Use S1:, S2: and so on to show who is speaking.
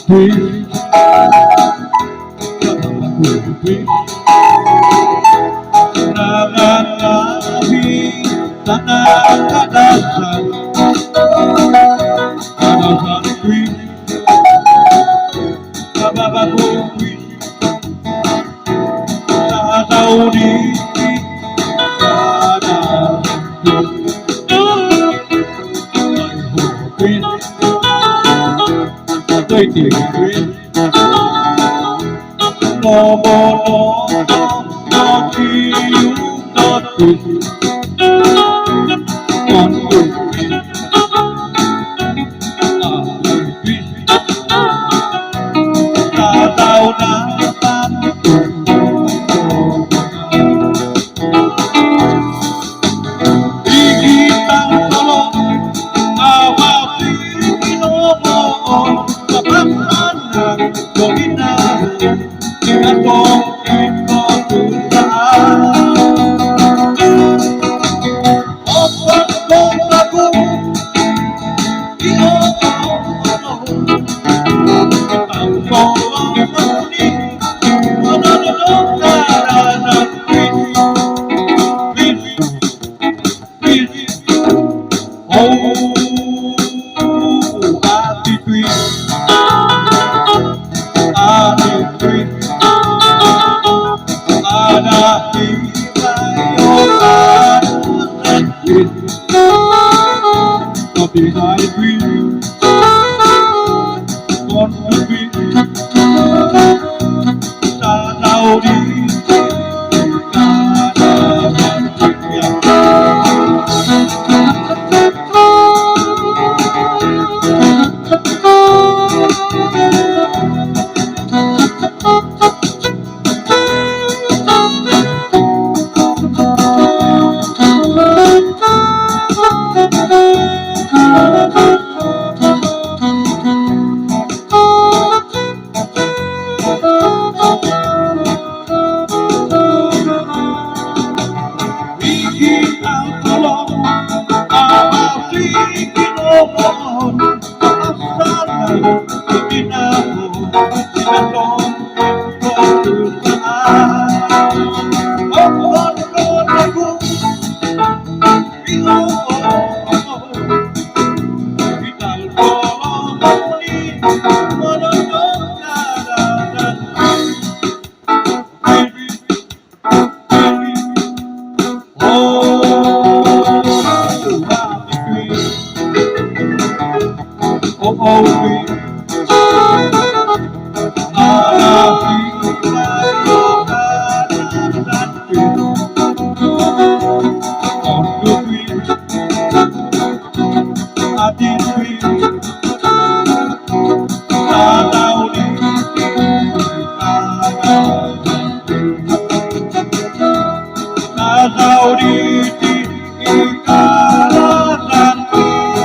S1: twist, twist. Naganahi tanang kadazan, kadazan twist, kababago twist, Sumazau di kadazan twist, tôi tìm quyết lo mô lo chiếu lo tuyệt con người quyết ta đau đã tan đi khi tăng solo awal khi nó mò Domina, Datuk M Open kong lagu, Tang solo mani, Mananong Kadazan Twist, oh, hati twist. Tapi saya twist, con twist, Sumazau di kadazan twist. Sumazau di kadazan twist.